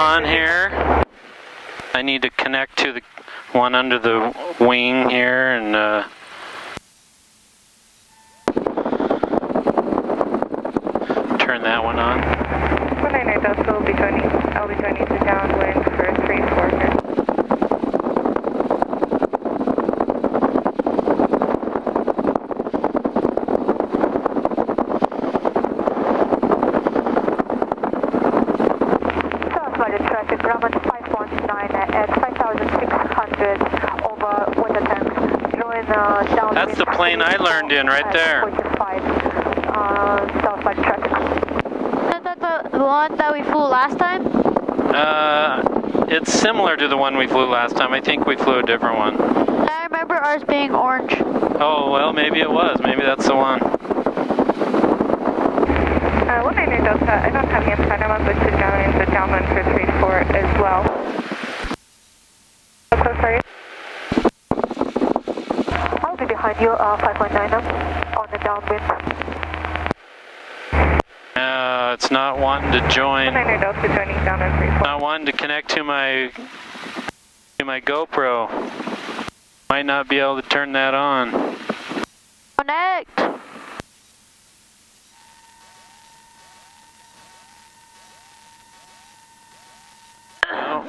On here, I need to connect to the one under the wing here and turn that one on. 198 Delta will be joining. I'll be joining to downwind for 3-4 here. That's the plane I learned in right there. Is that the one that we flew last time? It's similar to the one we flew last time. I think we flew a different one. I remember ours being orange. Oh, well, maybe it was. Maybe that's the one. 198 Delta, I don't have you in front. I'm listed down in the downwind for 3-4 as well. How close are you? I'll be behind you, 519 on the downwind. It's not wanting to join. 198 Delta joining downwind 3-4. Not wanting to connect to my GoPro. Might not be able to turn that on. Connect!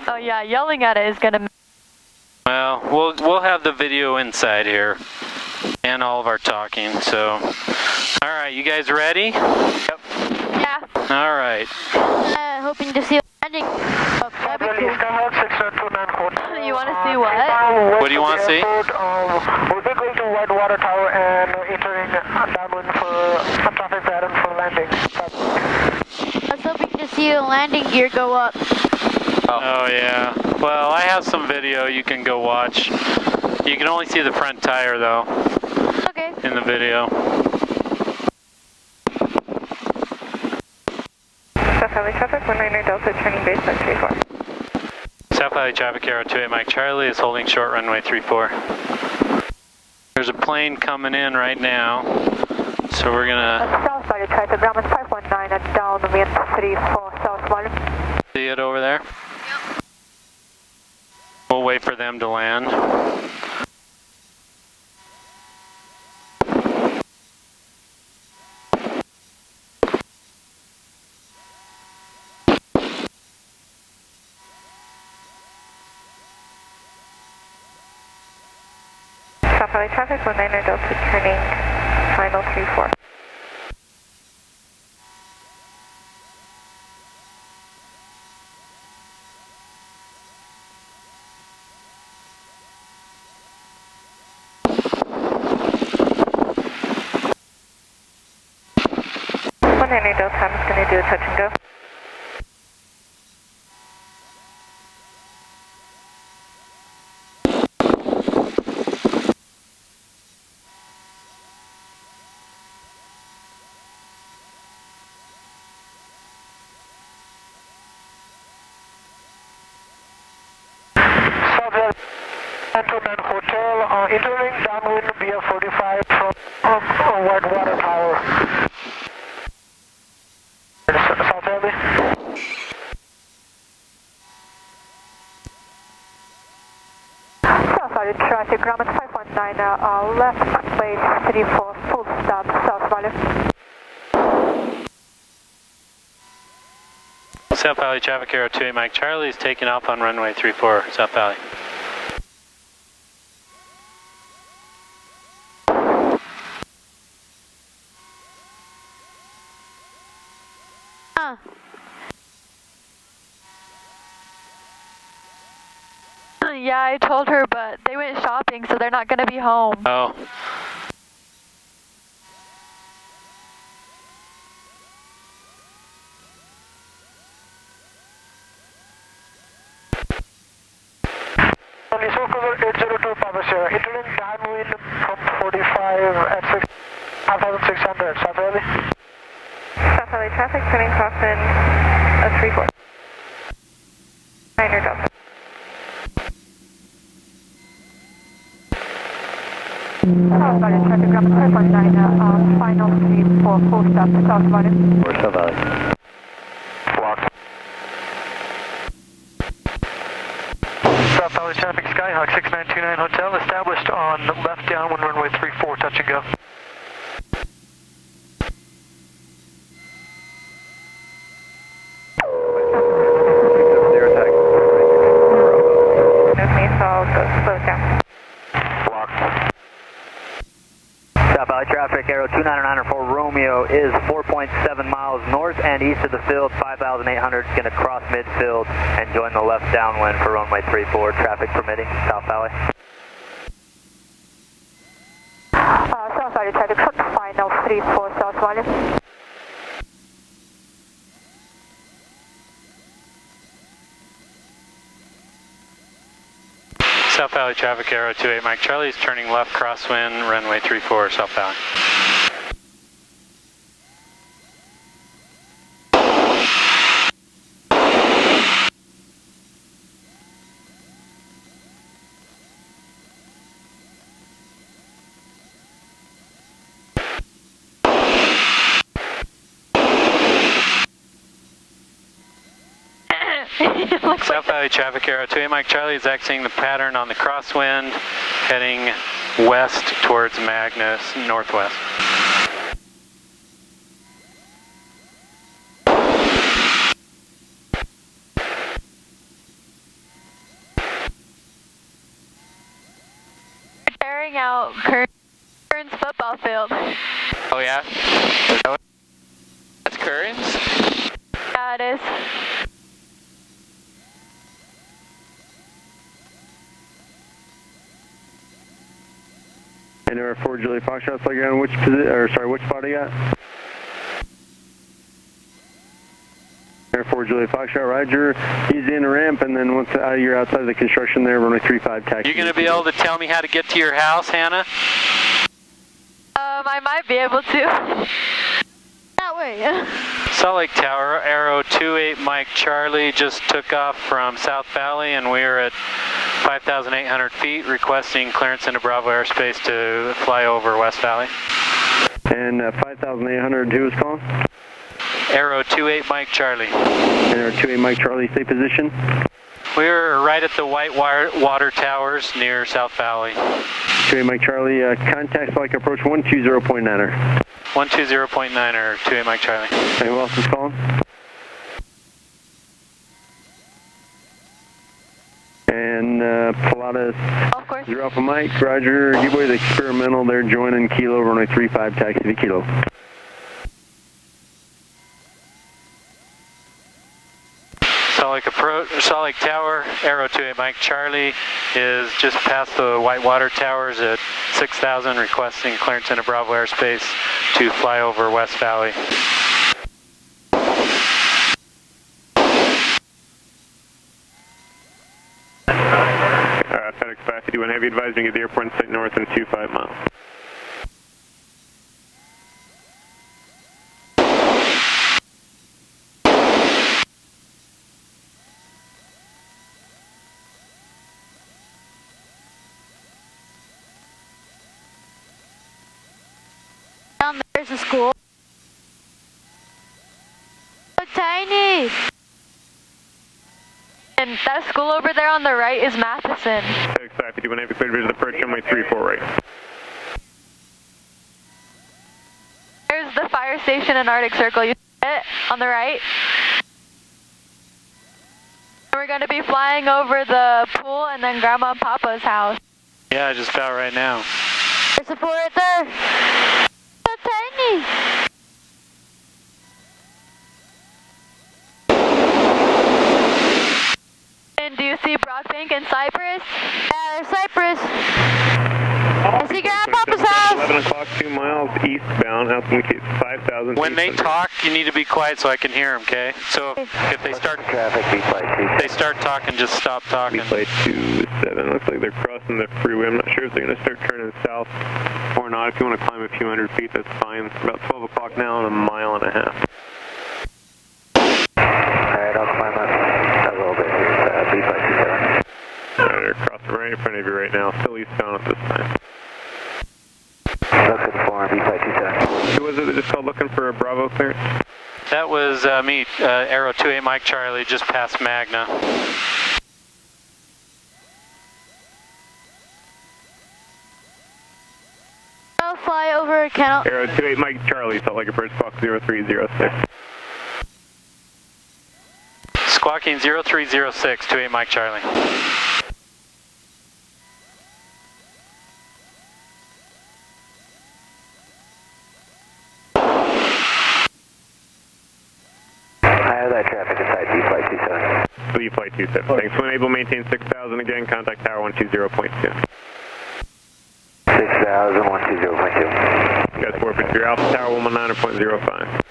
Oh yeah, yelling at it is gonna... Well, we'll have the video inside here. And all of our talking, so... Alright, you guys ready? Yep. Yeah. Alright. Hoping to see a landing. Oh, that'd be cool. You want to see what? What do you want to see? We'll be going to Whitewater Tower and entering downwind for traffic pattern for landing. I was hoping to see a landing gear go up. Oh yeah. Well, I have some video you can go watch. You can only see the front tire though. Okay. In the video. South Valley traffic, 198 Delta turning base at 34. South Valley traffic, Arrow 28 Mike Charlie is holding short runway 34. There's a plane coming in right now, so we're gonna... South Valley traffic, Grumman 519 at downwind 34 South Valley. See it over there? Yep. We'll wait for them to land. South Valley traffic, 198 Delta turning final 34. Delta, I'm just going to do a touch and go. Gentlemen Hotel, entering downwind via 45 from Whitewater Tower. South Valley. South Valley traffic, Grumman 519, left base 34, full stop, South Valley. South Valley traffic, Arrow 28 Mike Charlie is taking off on runway 34, South Valley. Yeah, I told her, but they went shopping, so they're not going to be home. Oh. Cover 802 Papa Sierra, entering downwind from 45 at 5,600, South Valley. South Valley traffic, turning crossing 34. 9 Delta. South Valley traffic, Grumman 519, final 34, full stop, South Valley. South Valley. Blocked. South Valley traffic, Skyhawk 6929 Hotel, established on left downwind runway 34, touch and go. Okay, so I'll go slow down. South Valley traffic, Aero 299 for Romeo is 4.7 miles north and east of the field, 5,800, going to cross midfield and join the left downwind for runway 34, traffic permitting, South Valley. South Valley traffic, short final 34 South Valley. South Valley traffic, Aero 28 Mike Charlie is turning left crosswind, runway 34 South Valley. South Valley traffic, Aero 28 Mike Charlie is exiting the pattern on the crosswind, heading west towards Magnus, northwest. Tearing out Kearns football field. Oh yeah? That's Kearns? Yeah, it is. And there are 4 Julie Foxtrot, like on which position, or sorry, which spot are you at? There 4 Julie Foxtrot, Roger. Easy in the ramp, and then once you're outside the construction there, runway 35 taxi. You gonna be able to tell me how to get to your house, Hannah? I might be able to. That way. Salt Lake Tower, Aero 28 Mike Charlie just took off from South Valley, and we are at 5,800 feet, requesting clearance into Bravo airspace to fly over West Valley. And 5,800, who was calling? Aero 28 Mike Charlie. Aero 28 Mike Charlie, stay position. We're right at the White Water Towers near South Valley. 28 Mike Charlie, contact flight approach 120.9er. 120.9er, 28 Mike Charlie. Hey, who else is calling? And Pilatus, Of course. 0 Alpha Mike, Roger, give away the experimental, they're joining Kilo, runway 35, taxi to Kilo. Salt Lake Tower, Aero 28 Mike Charlie is just past the White Water Towers at 6,000, requesting clearance into Bravo airspace to fly over West Valley. FedEx 551 Heavy advising at the airport in St. North in 25 miles. Down there's a school. So tiny. And that school over there on the right is Matheson. FedEx 551 Heavy cleared vision approach runway 34 right. There's the fire station in Arctic Circle. You see it on the right? And we're going to be flying over the pool and then Grandma and Papa's house. Yeah, just about right now. There's a pool right there. So tiny. And do you see Broadbank and Cypress? Yeah, there's Cypress. I see Grandpapa's house. 11 o'clock, 2 miles eastbound, altitude 5,000. When they talk, you need to be quiet so I can hear them, okay? So if they start talking, just stop talking. Flight 27, looks like they're crossing the freeway. I'm not sure if they're going to start turning south or not. If you want to climb a few hundred feet, that's fine. It's about 12 o'clock now and a mile and a half. Alright, I'll climb up a little bit here, flight 27. Alright, they're crossing right in front of you right now, still eastbound at this time. Looking for flight 27. Who was it that just called looking for a Bravo clearance? That was me, Aero 28 Mike Charlie, just past Magna. over Canal. Arrow 28 Mike Charlie, Salt Lake Approach Squawk 0306. Squawking 0306, 28 Mike Charlie. That traffic inside B flight 27. B flight 27. Thanks. When able, maintain 6000 again. Contact tower 120.2. 6000, 120.2. Guys, warp into your Alpha Tower 119.05.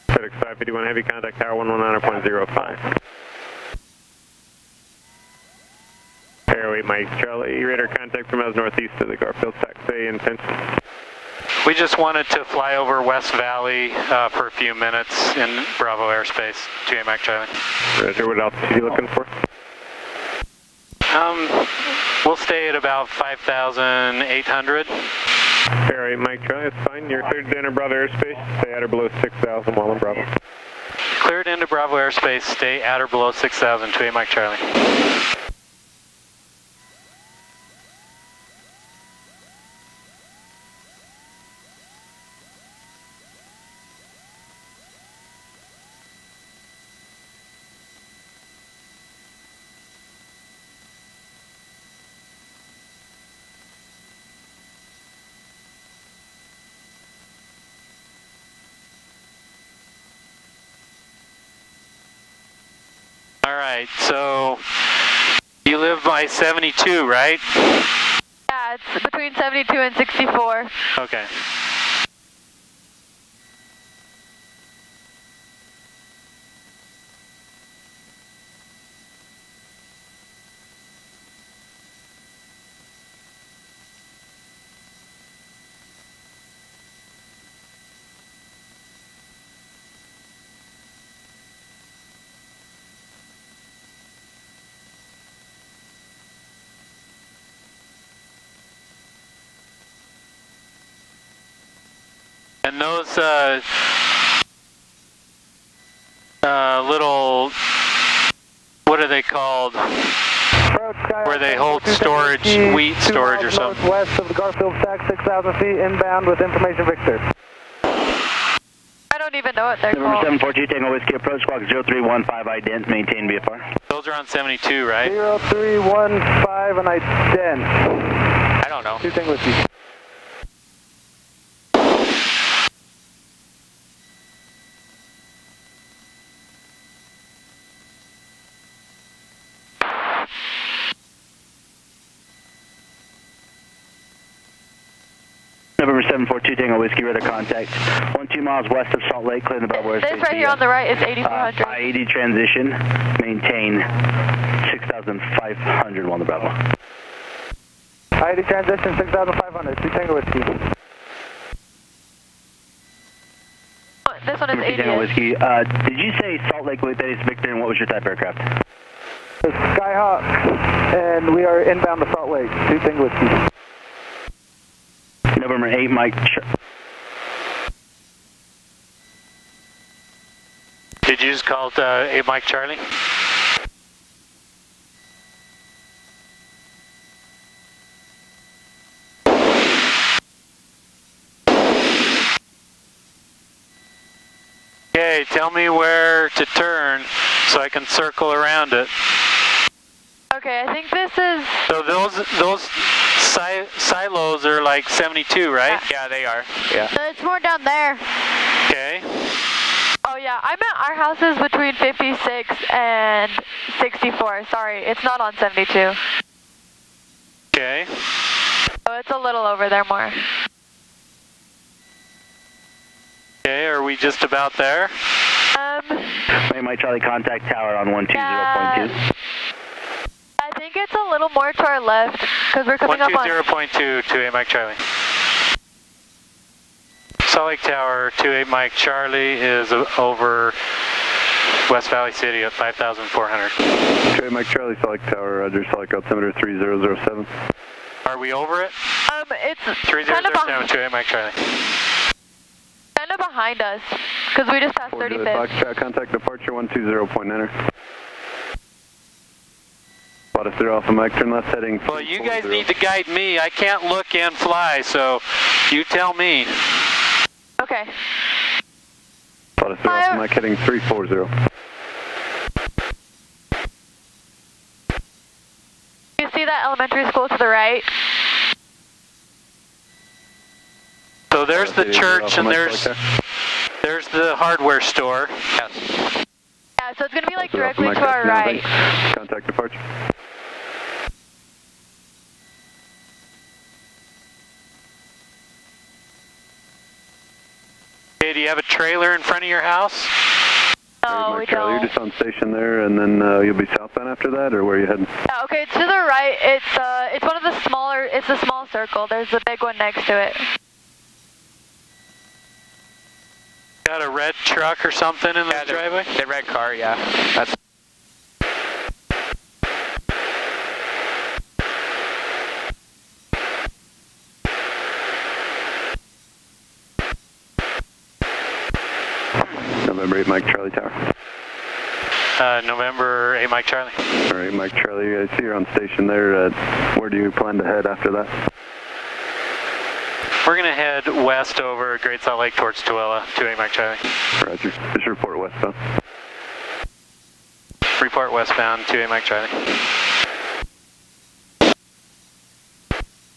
FedEx 551 Heavy, contact tower 119.05. Arrow 8 Mike Charlie, radar contact from us northeast of the Garfield taxi intention. We just wanted to fly over West Valley for a few minutes in Bravo airspace, 28 Mike Charlie. Roger, what altitude are you looking for? We'll stay at about 5,800. Arrow 8 Mike Charlie, that's fine. You're cleared to enter Bravo airspace. Stay at or below 6,000 while in Bravo. Cleared into Bravo airspace, stay at or below 6,000, 28 Mike Charlie. All right, so you live by 72, right? Yeah, it's between 72 and 64. Okay. And those little, what are they called? Where they hold storage, wheat storage or something? West of the Garfield stack, 6,000 feet inbound with information Victor. I don't even know what they're November called. 742 Tango Whiskey approach squawk 0315 ident, maintain VFR. Those are on 72, right? 0315 and ident. I don't know. 2 Tango Whiskey. November 742 Tango Whiskey, radar contact. 12 miles west of Salt Lake, clear the Bravo airspace. This right here on the right is 8,400. I-80 transition, maintain 6,500 while in the Bravo. I-80 transition, 6,500, 2 Tango Whiskey. This one is Number 2 Tango 80. Whiskey. Did you say Salt Lake with Eddie's Victor, and what was your type aircraft? It's Skyhawk, and we are inbound to Salt Lake, 2 Tango Whiskey. November 8 Mike. Did you just call it 8 Mike Charlie? Okay, tell me where to turn so I can circle around it. Okay, I think this is... So those silos are like 72, right? Yeah, they are. Yeah. No, it's more down there. Okay. Oh yeah, I meant our house is between 56 and 64. Sorry, it's not on 72. Okay. So it's a little over there more. Okay, are we just about there? Mike Charlie, contact tower on 120.2. Yeah. I think it's a little more to our left because we're coming up on... 120.2, 28 Mike Charlie. Salt Lake Tower, 28 Mike Charlie is over West Valley City at 5,400. 28 Mike Charlie, Salt Lake Tower, Roger, Salt Lake altimeter 3007. Are we over it? It's 3007, 28 Mike Charlie. kind of behind us because we just passed 35th. Foxtrot, contact departure 120.9er. Spot us 0 Alpha Mike, turn left heading. Well, you guys need to guide me. I can't look and fly, so you tell me. Okay. Spot us 0 Alpha Mike, heading 340. You see that elementary school to the right? So there's the church and there's the hardware store. Yes. Yeah, so it's going to be like directly to our right. Contact departure. Okay, do you have a trailer in front of your house? No, we Charlie, don't. you're just on station there, and then you'll be southbound after that, or where are you heading? Yeah, okay, to the right, it's one of the smaller, it's a small circle. There's a big one next to it. Got a red truck or something in the driveway? The red car, yeah. That's November 8 Mike Charlie Tower. November 8 Mike Charlie. All right, Mike Charlie, I see you're on station there. Where do you plan to head after that? We're going to head west over Great Salt Lake towards Tooele, 28 Mike Charlie. Roger. Just report westbound. Report westbound, 28 Mike Charlie.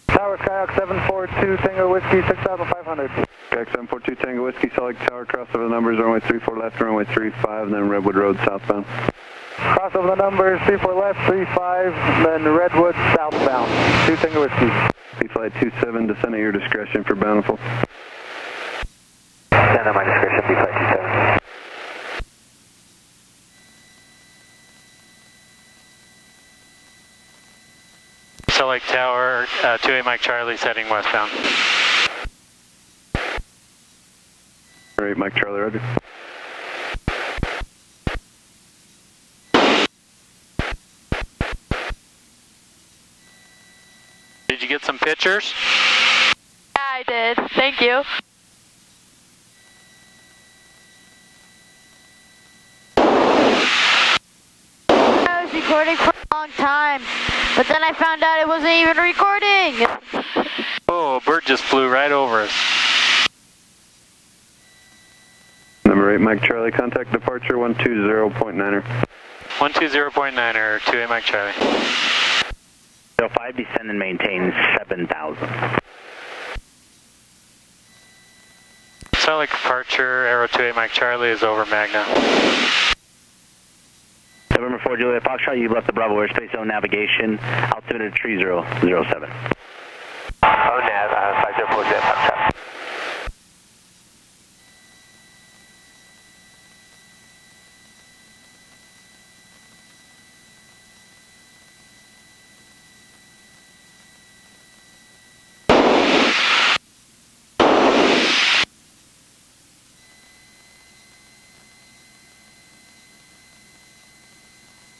Tower Skyhawk 742 Tango Whiskey 6500. Kayak 742 Tango Whiskey, Salt Lake Tower, crossover the numbers, runway 34 left, runway 35, then Redwood Road southbound. Crossover the numbers 34 left, 35, then Redwood southbound. 2 Tango Whiskey. Sea Flight 27, descend at your discretion for Bountiful. Descend at my discretion, Sea Flight 27. Salt Lake Tower, 28 Mike Charlie's heading westbound. All right, Mike Charlie, roger. Did you get some pictures? Yeah, I did. Thank you. I was recording for a long time, but then I found out it wasn't even recording. Oh, a bird just flew right over us. Number 8 Mike Charlie, contact departure 120.9er. 120.9er, 28 Mike Charlie. 05, descend and maintain 7,000. Salt Lake departure, Aero 28 Mike Charlie is over Magna. November 4 Juliet Foxtrot, you've left the Bravo airspace zone navigation, altimeter 3007. oh, nav, 504 Juliet Foxtrot.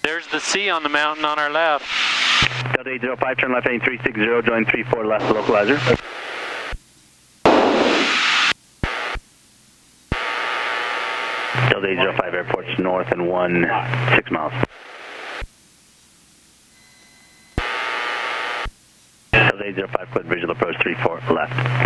There's the sea on the mountain on our left. Delta 805, turn left heading 360, join 34 left localizer. Delta 805, airport's north and 6 miles. Delta 805, cleared visual approach 34 left.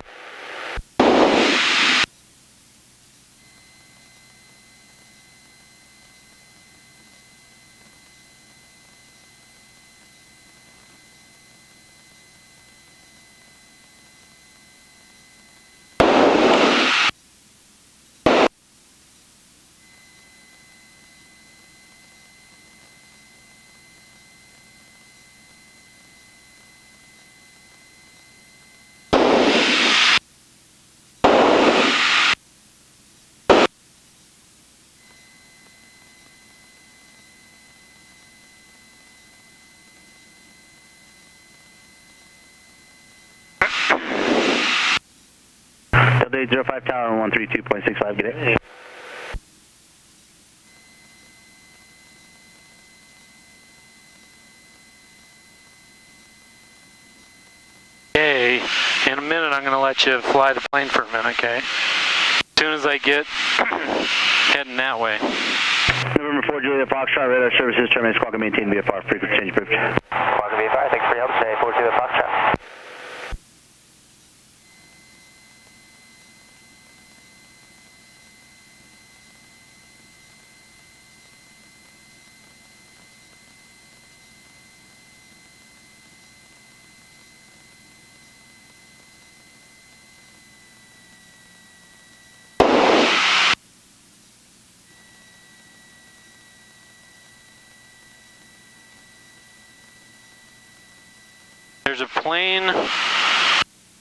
Delta 805 tower on 132.65, get it? Okay, in a minute I'm going to let you fly the plane for a minute, okay? As soon as I get heading that way. November 4 Julia Foxtrot, radar services, terminate squawk and maintain VFR, frequency change approved. Squawk VFR, thanks for your help today, 4 Julia Foxtrot. There's a plane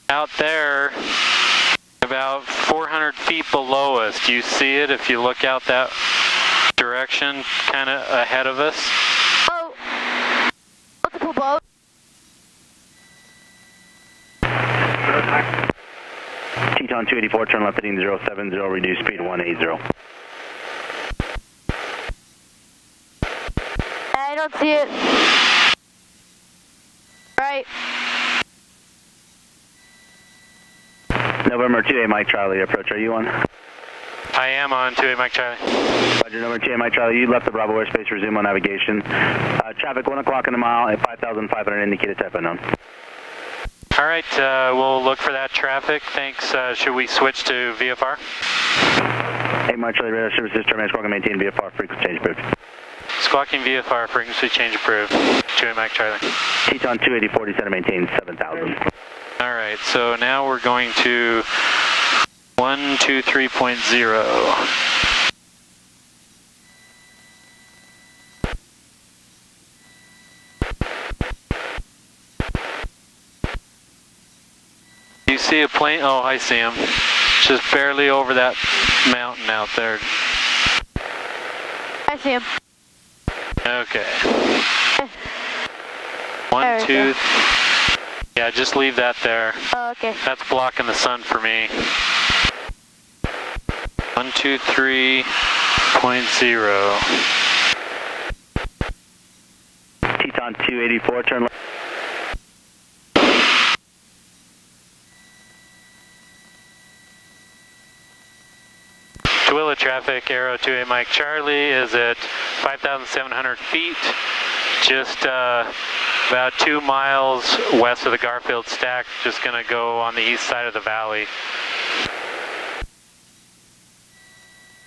out there about 400 feet below us. Do you see it if you look out that direction, kind of ahead of us? Oh, multiple boat. Teton 284, turn left heading 070, reduce speed 180. I don't see it. Right. November 28 Mike Charlie, approach, are you on? I am on 28 Mike Charlie. Roger, November 28 Mike Charlie, you left the Bravo airspace, resume on navigation. Traffic 1 o'clock in the mile at 5,500 indicated type unknown. All right, we'll look for that traffic. Thanks. Should we switch to VFR? 8 Mike Charlie, radar services, terminate squawk and maintain VFR, frequency change approved. Squawking VFR, frequency change approved. 28 Mike Charlie. Teton 280, descend and maintain 7,000. All right, so now we're going to 123.0. You see a plane? Oh, I see him. Just barely over that mountain out there. I see him. Okay. 1, 2. Yeah, just leave that there. Oh, okay. That's blocking the sun for me. 123.0. Teton 284, turn left. Tooele traffic, Arrow 28 Mike Charlie is at 5,700 feet, just about 2 miles west of the Garfield Stack, just going to go on the east side of the valley.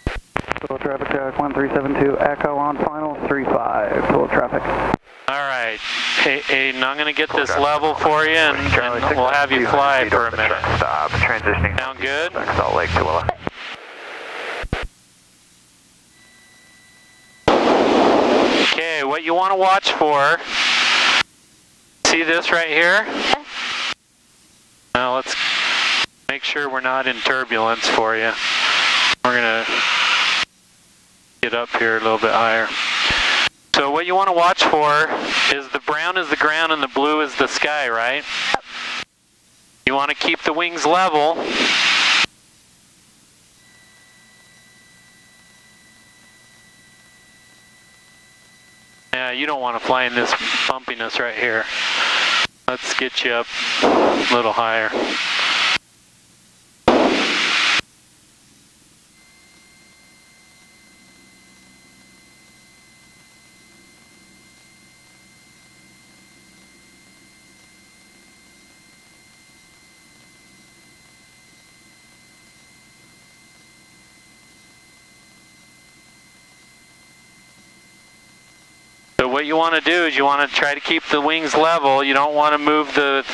Tooele traffic, 1372, Echo on final, 35, Tooele traffic. All right, hey, Aiden, I'm going to get this level for you, and we'll have you fly for a minute. Transitioning. Sound good? Salt Lake, Tooele. Okay, what you want to watch for, see this right here? Yes. Now let's make sure we're not in turbulence for you. We're going to get up here a little bit higher. So what you want to watch for is the brown is the ground and the blue is the sky, right? Yep. You want to keep the wings level. Yeah, you don't want to fly in this bumpiness right here. Let's get you up a little higher. So what you want to do is you want to try to keep the wings level. You don't want to move the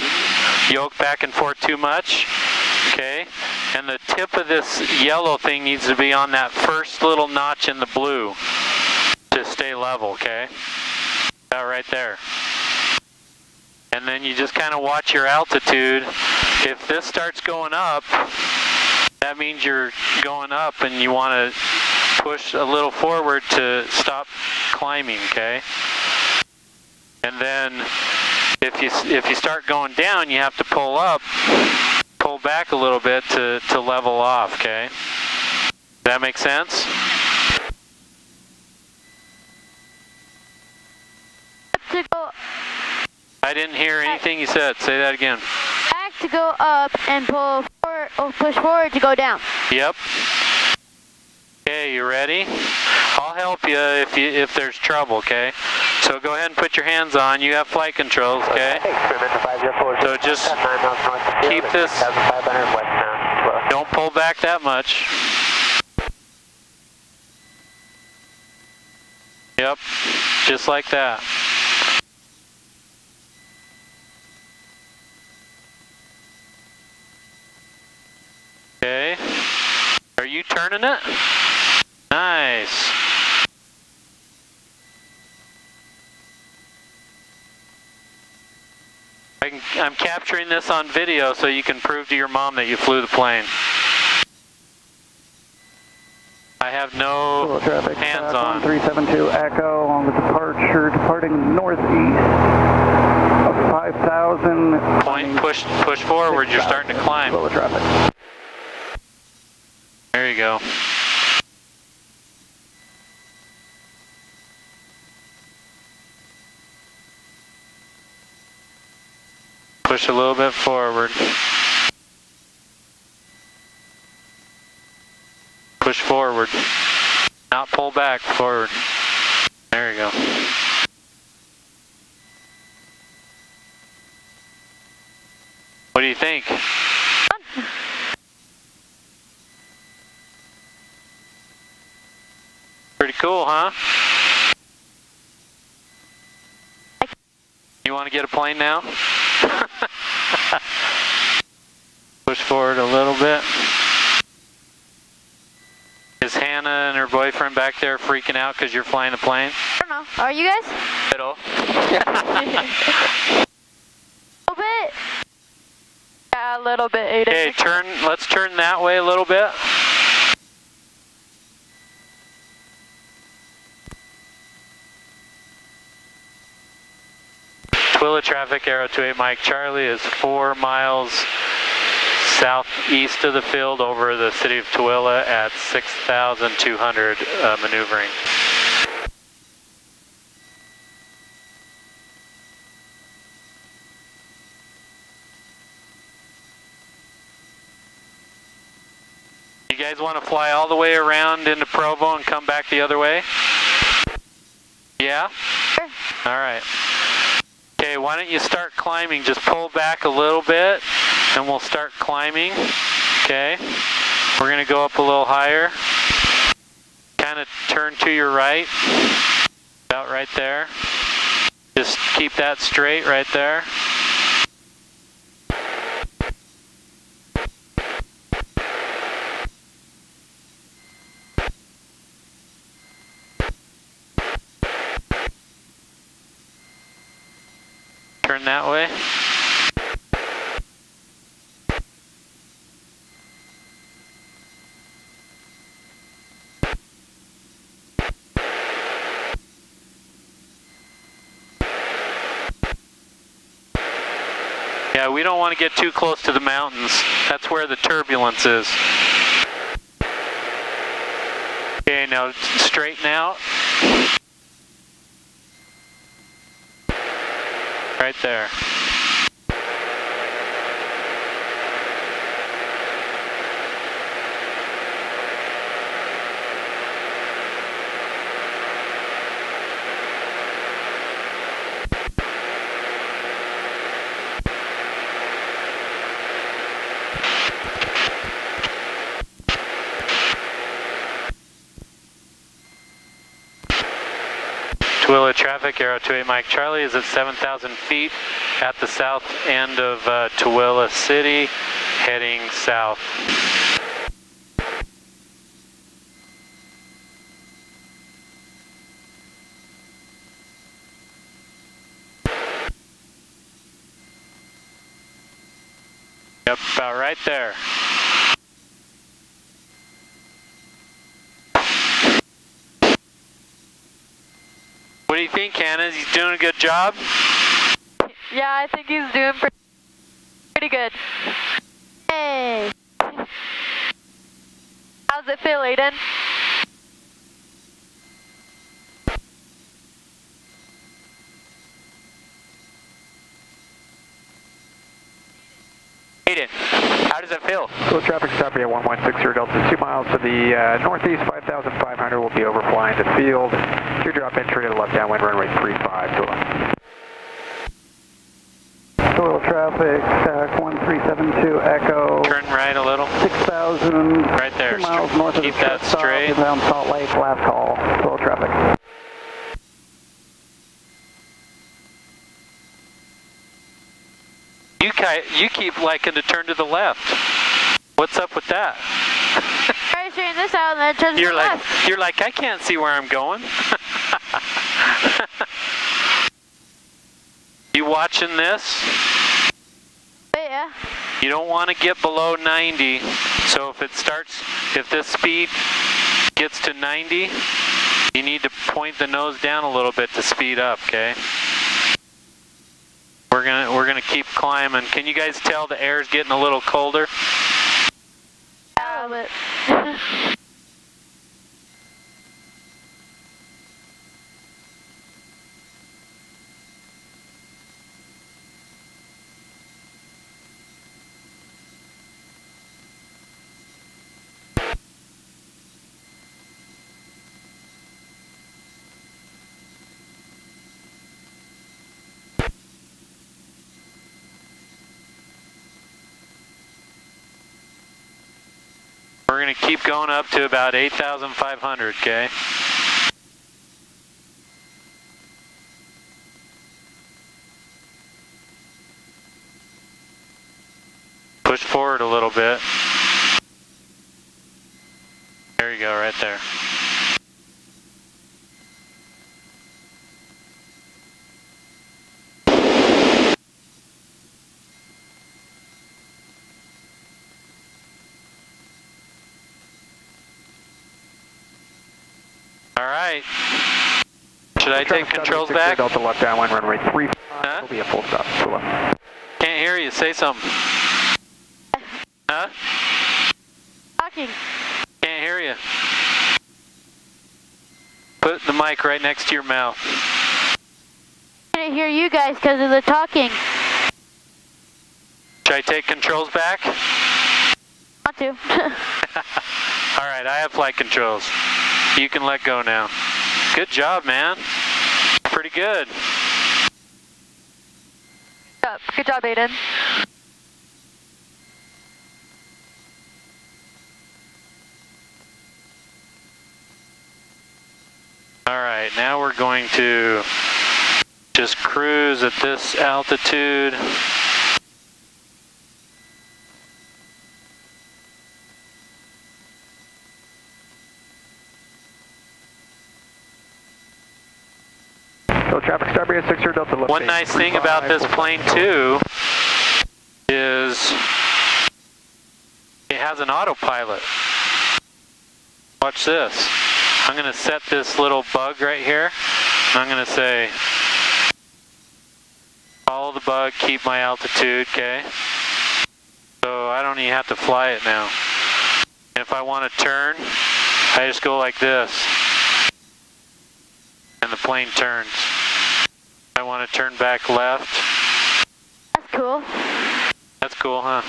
yoke back and forth too much, okay? And the tip of this yellow thing needs to be on that first little notch in the blue to stay level, okay? About right there. And then you just kind of watch your altitude. If this starts going up, that means you're going up and you want to push a little forward to stop climbing, okay? And then if you start going down, you have to pull back a little bit to level off, okay? Does that make sense? To go I didn't hear anything you said. Say that again. back to go up and pull forward, or push forward to go down. Yep. Okay, you ready? I'll help you if there's trouble, okay? So go ahead and put your hands on. You have flight controls, okay? So just keep this. Don't pull back that much. Yep, just like that. Okay. Are you turning it? Nice. I'm capturing this on video so you can prove to your mom that you flew the plane. I have no traffic, hands on. 1372 Echo along the departure, departing northeast of 5,000. Point, push forward, you're starting to climb. Slow traffic. There you go. Push a little bit forward. Push forward. Not pull back, forward. There you go. What do you think? Pretty cool, huh? You want to get a plane now? Push forward a little bit. Is Hannah and her boyfriend back there freaking out because you're flying the plane? I don't know. Are you guys? Middle. A little bit? Yeah, a little bit, Aiden. Okay, let's turn that way a little bit. Tooele traffic, Arrow 28 Mike Charlie is 4 miles southeast of the field over the city of Tooele at 6,200 maneuvering. You guys want to fly all the way around into Provo and come back the other way? Yeah? Sure. All right. Okay, why don't you start climbing? Just pull back a little bit and we'll start climbing. Okay, we're going to go up a little higher. Kind of turn to your right, about right there. Just keep that straight right there. Turn that way. Yeah, we don't want to get too close to the mountains. That's where the turbulence is. Okay, now straighten out. Right there. Tooele traffic, Arrow 28 Mike Charlie is at 7,000 feet at the south end of Tooele City, heading south. Yep, about right there. What do you think, Hannah? He's doing a good job? Yeah, I think he's doing pretty good. Hey! How's it feel, Aiden? Aiden, how How does it feel? Slow traffic stop here, 1160 Delta, 2 miles to the northeast, 5,500. We'll be overflying the field. Teardrop entry to the left downwind, runway 35 to left. Total traffic, TAC 1372 Echo. Turn right a little. 6,000. Right there. 2 miles north of Keep the that straight. Inbound Salt Lake, last call. Total traffic. You keep liking to turn to the left. What's up with that? Try straighten this out and then turn to the left. You're like, I can't see where I'm going. You watching this? Yeah. You don't want to get below 90. So if this speed gets to 90, you need to point the nose down a little bit to speed up, okay? We're gonna keep climbing. Can you guys tell the air's getting a little colder? A little bit. We're going to keep going up to about 8,500, okay? Push forward a little bit. There you go, right there. All right. Should I take controls back? Delta left downwind, runway 35. Huh? It'll be a full stop. To left. Can't hear you. Say something. Huh? Talking. Can't hear you. Put the mic right next to your mouth. I can't hear you guys because of the talking. Should I take controls back? Want to. All right, I have flight controls. You can let go now. Good job, man. Pretty good. Good job, Aiden. All right, now we're going to just cruise at this altitude. Traffic stop here, 60 Delta left. One nice thing about this plane too is it has an autopilot. Watch this. I'm going to set this little bug right here. I'm going to say, follow the bug, keep my altitude, okay? So I don't even have to fly it now. And if I want to turn, I just go like this. And the plane turns. I want to turn back left. That's cool. That's cool, huh?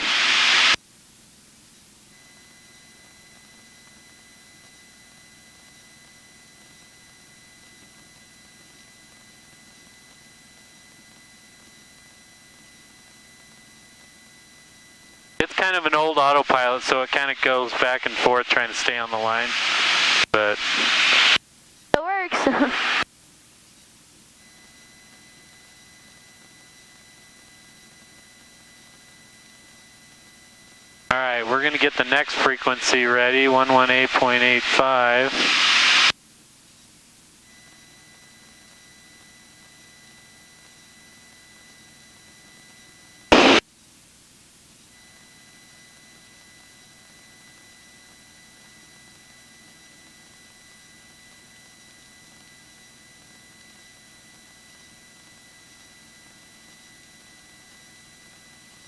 It's kind of an old autopilot, so it kind of goes back and forth trying to stay on the line. But it works. all right, we're going to get the next frequency ready, 118.85.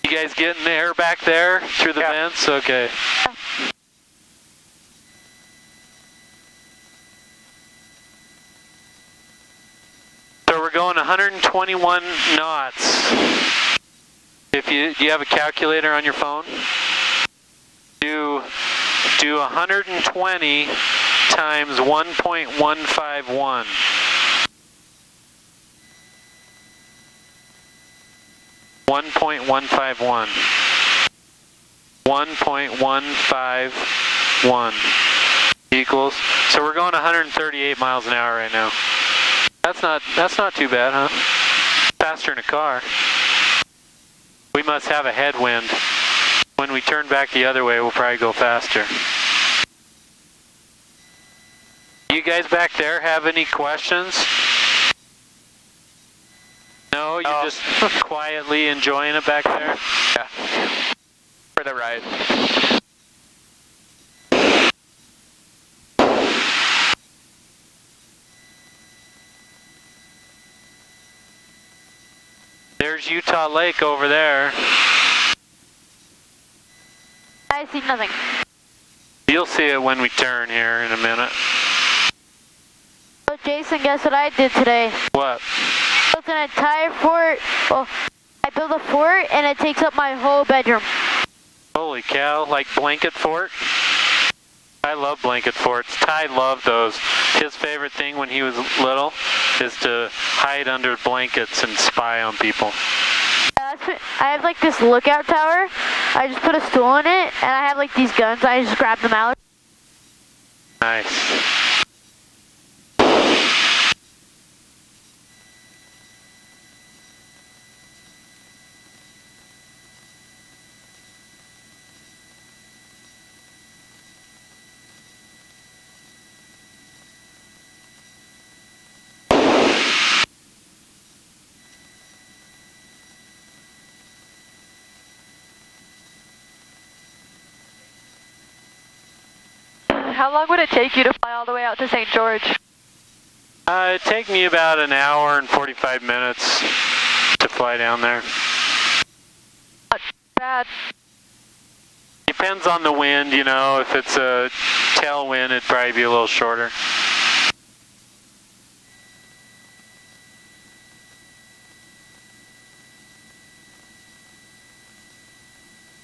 You guys getting the air back there through the vents? Okay. So we're going 121 knots. Do you have a calculator on your phone? do 120 times 1.151. 1.151. 1.151 equals. So we're going 138 miles an hour right now. That's not too bad, huh? Faster in a car. We must have a headwind. When we turn back the other way, we'll probably go faster. You guys back there have any questions? No, you're just quietly enjoying it back there? Yeah. For the ride. There's Utah Lake over there. I see nothing. You'll see it when we turn here in a minute. Oh, Jason, guess what I did today? What? Built an entire fort. Well, I built a fort and it takes up my whole bedroom. Holy cow, like blanket fort? I love blanket forts. Ty loved those. His favorite thing when he was little is to hide under blankets and spy on people. I have like this lookout tower. I just put a stool in it and I have like these guns. I just grab them out. Nice. How long would it take you to fly all the way out to St. George? It'd take me about an hour and 45 minutes to fly down there. Not bad. Depends on the wind, you know. If it's a tailwind, it'd probably be a little shorter.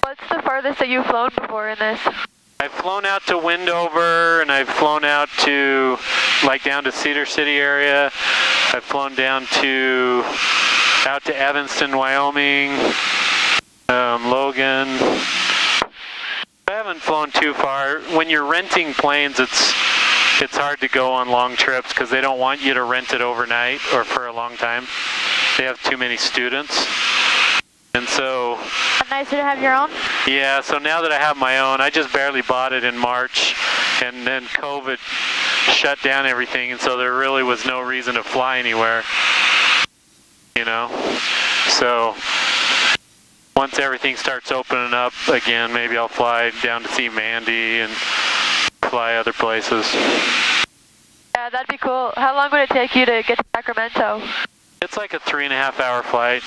What's the farthest that you've flown before in this? I've flown out to Windover, and I've flown out to, like, down to Cedar City area. I've flown down to, out to Evanston, Wyoming, Logan. I haven't flown too far. When you're renting planes, it's hard to go on long trips because they don't want you to rent it overnight or for a long time. They have too many students. And so... Nicer to have your own? Yeah, so now that I have my own, I just barely bought it in March, and then COVID shut down everything, and so there really was no reason to fly anywhere, you know? So once everything starts opening up again, maybe I'll fly down to see Mandy and fly other places. Yeah, that'd be cool. How long would it take you to get to Sacramento? It's like a 3.5-hour flight.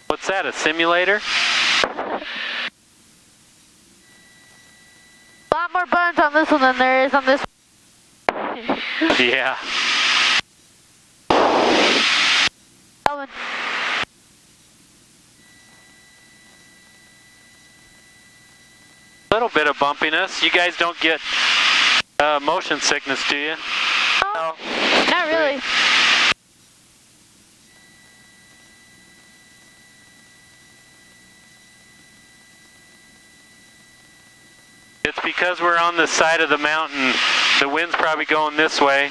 What's that, a simulator? A lot more buttons on this one than there is on this one. Yeah. Owen. A little bit of bumpiness. You guys don't get motion sickness, do you? No, not really. It's because we're on the side of the mountain. The wind's probably going this way,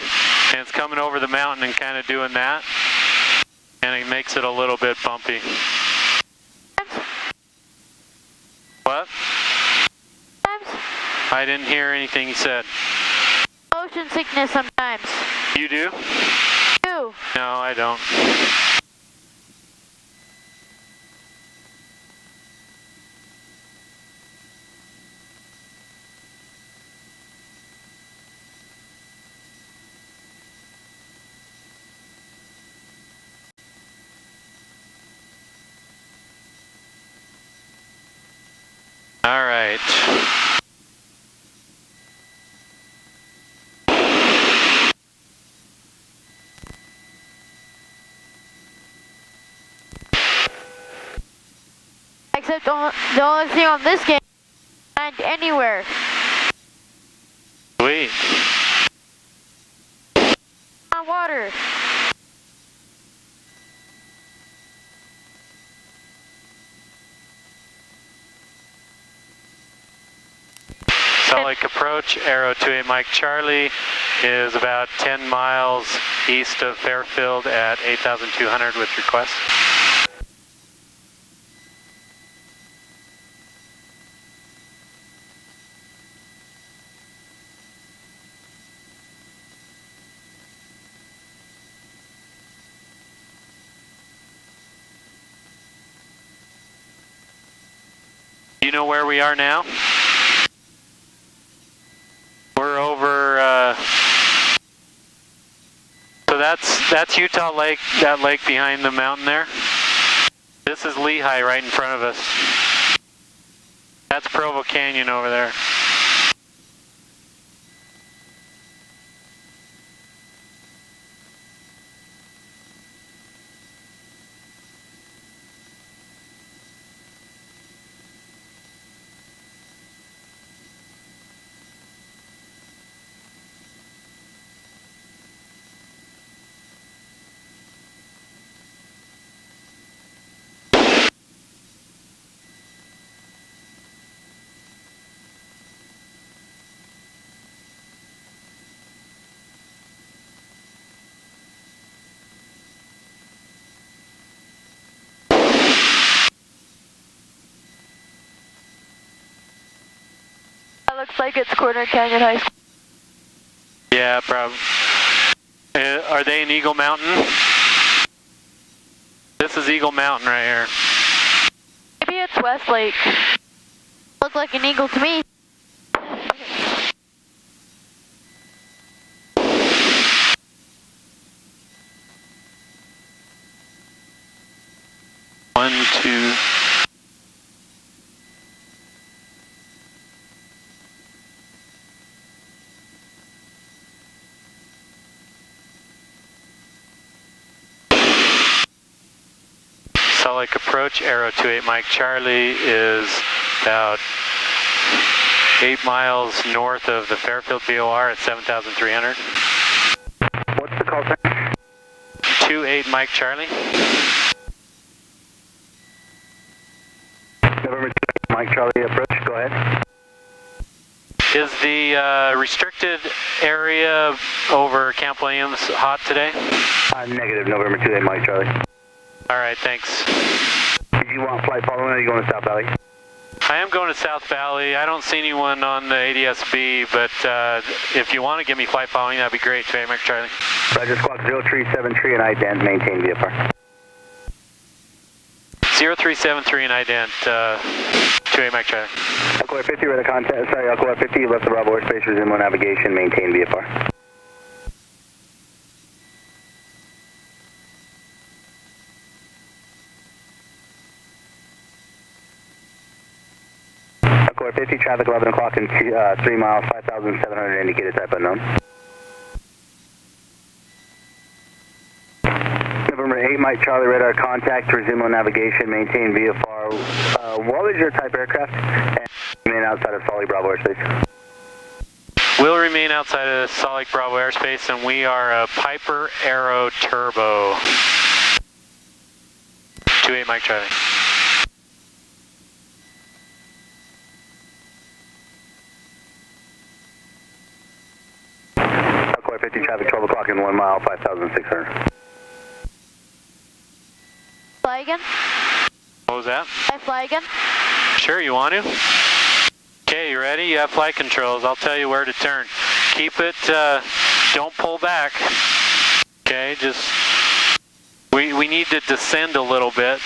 and it's coming over the mountain and kind of doing that. And it makes it a little bit bumpy. What? I didn't hear anything you said. Motion sickness sometimes. You do? You. No, I don't. All right. Except the only thing on this game, and anywhere. Sweet. On water. Salt Lake approach, Arrow 28 Mike Charlie is about 10 miles east of Fairfield at 8,200 with request. Do you know where we are now? We're over, so that's Utah Lake, that lake behind the mountain there. This is Lehigh right in front of us. That's Provo Canyon over there. That looks like it's Corner Canyon High School. Yeah, probably. Are they in Eagle Mountain? This is Eagle Mountain right here. Maybe it's Westlake. Looks like an eagle to me. One, two. Salt Lake approach, Arrow 28 Mike Charlie is about 8 miles north of the Fairfield BOR at 7,300. What's the call sign? 28 Mike Charlie. November 2, Mike Charlie approach, go ahead. Is the restricted area over Camp Williams hot today? Negative, November 2, Mike Charlie. All right, thanks. Did you want flight following or are you going to South Valley? I am going to South Valley. I don't see anyone on the ADSB, but if you want to give me flight following, that'd be great. 28 Mike Charlie. Roger, squawk 0373 and ident, maintain VFR. 0373 and ident, 28 Mike Charlie. Alcoa 50, radar contact, sorry, Alcoa 50, you left the Bravo airspace, resume on navigation, maintain VFR. Alcoa 50, traffic 11 o'clock and 3 miles, 5,700 indicated type unknown. November 8, Mike Charlie, radar contact, resume on navigation, maintain VFR. What is your type aircraft? And remain outside of Salt Lake Bravo airspace. We'll remain outside of Salt Lake Bravo airspace, and we are a Piper Arrow Turbo. 28 Mike Charlie. Alcoa 50, traffic 12 o'clock and 1 mile, 5,600. Fly again? What was that? I fly again? Sure, you want to? Okay, you ready? You have flight controls. I'll tell you where to turn. Keep it, don't pull back. Okay, just, we need to descend a little bit,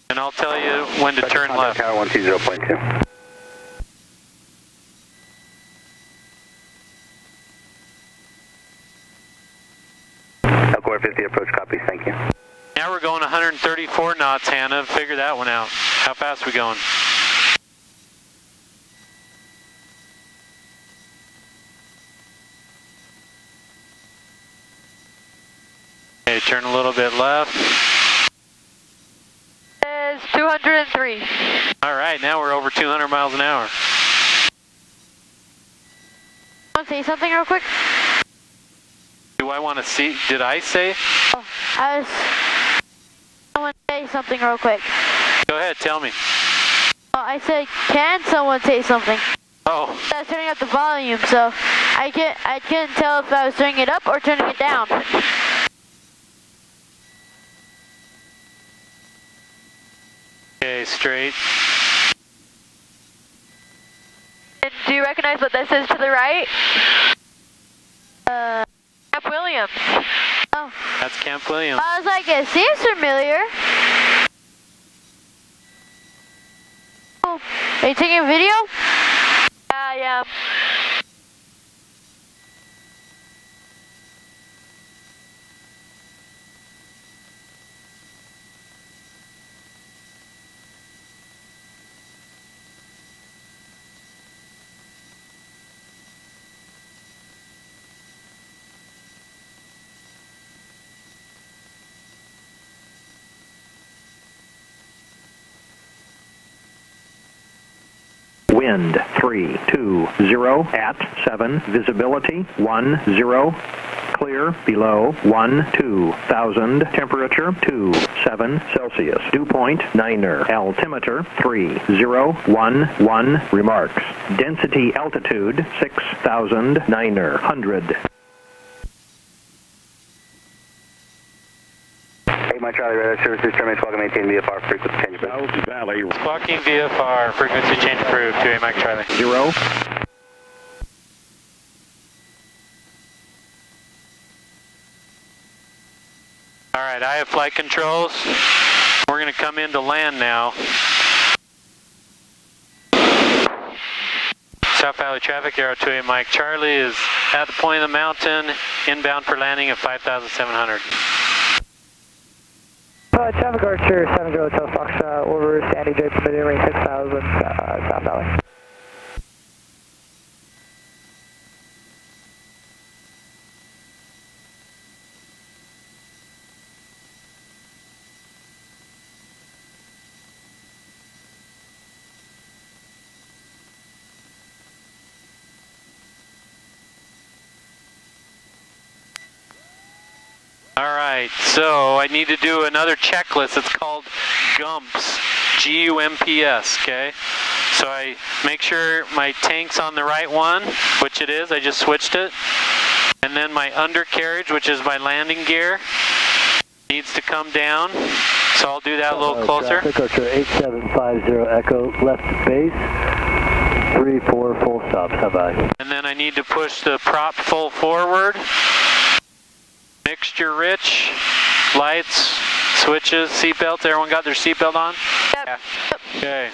and I'll tell you when to turn left. Tower 120.2. Alcoa 50, approach copy, thank you. Now we're going 134 knots, Hannah. Figure that one out. How fast are we going? Okay, turn a little bit left. Is 203. All right, now we're over 200 miles an hour. Want to say something real quick? Do I want to see? Did I say? Oh, I want to say something real quick. Go ahead, tell me. Oh, I said, can someone say something? Oh. I was turning up the volume, so I couldn't tell if I was turning it up or turning it down. Okay, straight. And do you recognize what this is to the right? Camp Williams. Oh. That's Camp Williams. I was like, it seems familiar. Oh, are you taking a video? Yeah. Wind 320 at 7, visibility 10, clear below 12,000, temperature 27 Celsius, dew point 9er, altimeter 3011, remarks, density altitude 6,900. Mike Charlie, radar services, terminate welcome, maintain VFR, frequency change approved. South Valley. Fucking VFR, frequency change approved, 28 Mike Charlie. 0. Alright, I have flight controls. We're going to come into land now. South Valley traffic, Arrow 28 Mike Charlie is at the point of the mountain, inbound for landing at 5,700. Traffic Archer 70 Hotel Foxtrot, over Sandy J, permitting range 6,000, South Valley. Alright, so I need to do another checklist. It's called GUMPS, G-U-M-P-S, okay? So I make sure my tank's on the right one, which it is, I just switched it. And then my undercarriage, which is my landing gear, needs to come down. So I'll do that a little closer. Traffic Archer 8750 Echo, left base, 34 full stops, how about you? And then I need to push the prop full forward. Mixture rich, lights, switches, seatbelts. Everyone got their seatbelt on? Yep. Okay.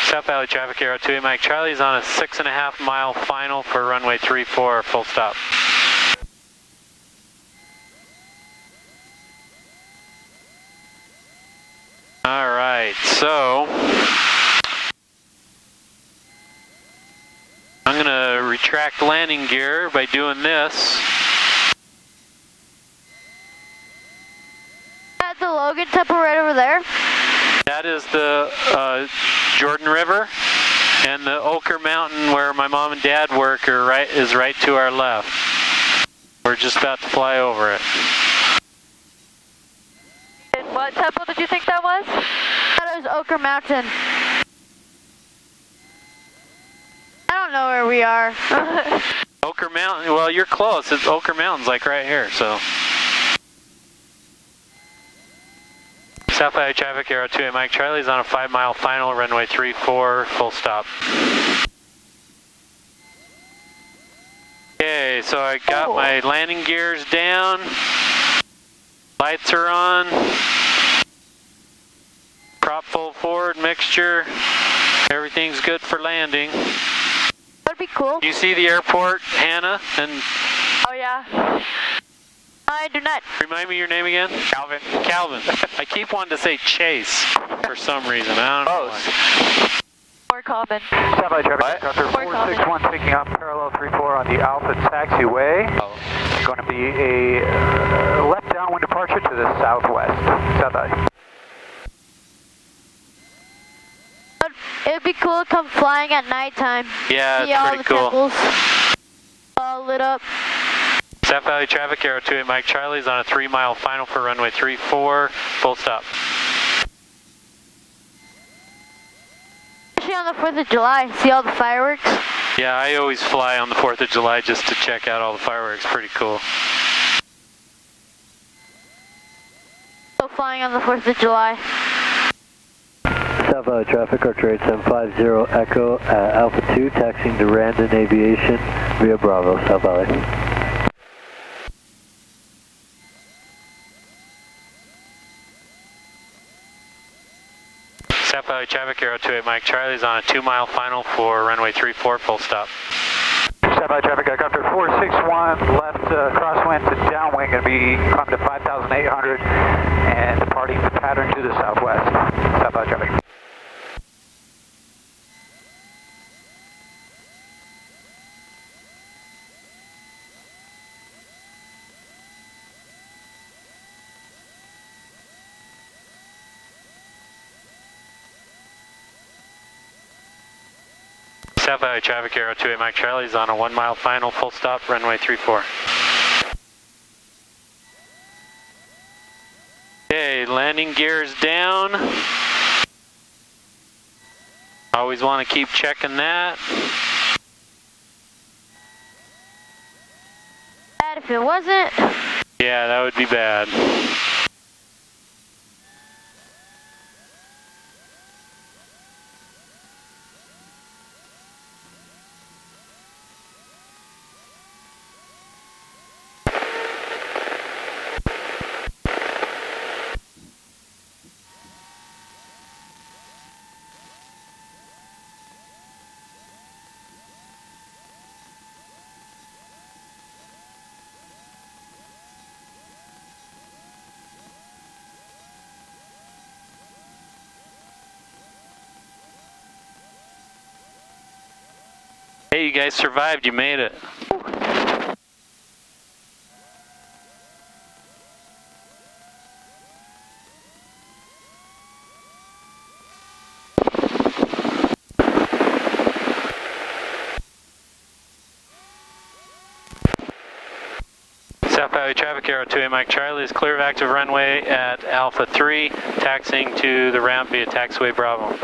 South Valley traffic, Arrow 28 Mike Charlie's on a 6.5 mile final for runway 34, full stop. Alright, so I'm going to retract landing gear by doing this. At the Logan Temple right over there? That is the Jordan River, and the Oker Mountain where my mom and dad work is right to our left. We're just about to fly over it. And what temple did you think that was? That was Oker Mountain. I don't know where we are. Oker Mountain, well, you're close. It's Oker Mountain's like right here, so. South Valley traffic, Arrow 28 Mike Charlie's on a 5 mile final, runway 34, full stop. Okay, so I got my landing gears down. Lights are on. Prop full forward, mixture. Everything's good for landing. That'd be cool. You see the airport, Hannah? And Oh yeah. I do not. remind me your name again? Calvin. Calvin. I keep wanting to say Chase for some reason. I don't know why. More common. South Valley traffic helicopter More common. 461 picking up parallel 34 on the Alpha taxiway. Going to be a left downwind departure to the southwest. South Valley. It'd be cool to come flying at nighttime. Yeah, see it's all pretty the cool. temples all lit up. South Valley traffic, Aero 28 Mike Charlie's on a 3-mile final for runway 34, full stop. Especially on the 4th of July, see all the fireworks? Yeah, I always fly on the 4th of July just to check out all the fireworks, pretty cool. So flying on the 4th of July. South Valley traffic, Archer 8750 Echo Alpha 2, taxiing to Randon Aviation via Bravo, South Valley. South Valley traffic, Aero 28 Mike Charlie's on a 2-mile final for runway 34, full stop. South Valley traffic, helicopter 461 left crosswind to downwind, going to be climbing to 5,800 and departing pattern to the southwest. South Valley traffic. South Valley traffic, Aero 28 Mike Charlie's on a 1-mile final, full stop, runway 34. Okay, landing gears down. Always want to keep checking that. Bad if it wasn't. Yeah, that would be bad. Hey, you guys survived, you made it. South Valley traffic, Aero 28 Mike Charlie is clear of active runway at Alpha 3, taxiing to the ramp via taxiway Bravo.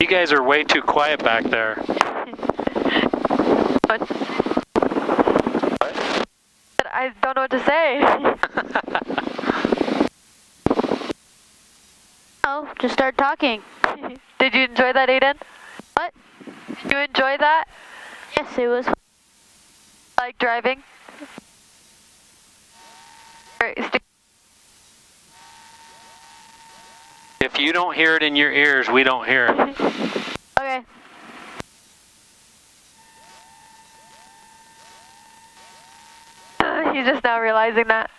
You guys are way too quiet back there. But I don't know what to say. Oh, just start talking. Did you enjoy that, Aiden? What? Did you enjoy that? Yes, it was. Like driving? Alright, If you don't hear it in your ears, we don't hear it. Okay. He's just now realizing that.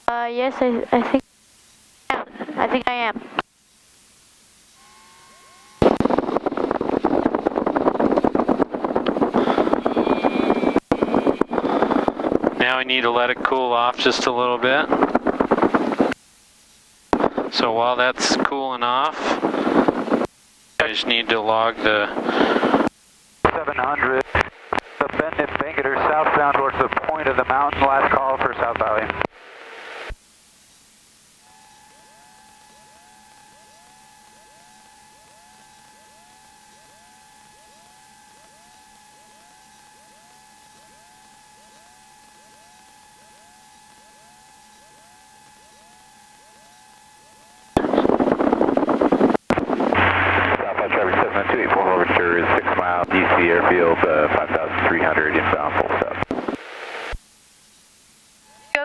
Yes, I think. I think I am. Now we need to let it cool off just a little bit. So while that's cooling off, I just need to log the 700, the bend in Bangerter southbound towards the point of the mountain, last call for South Valley.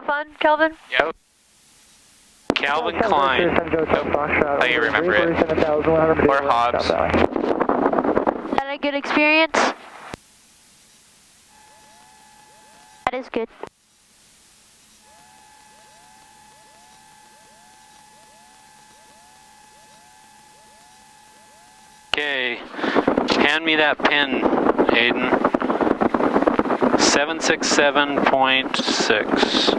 have fun, Kelvin? Yep. Calvin Klein. I can remember it. Or Hobbs. Had a good experience? That is good. Okay, hand me that pin, Aiden. 767.6.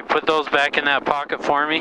Put those back in that pocket for me.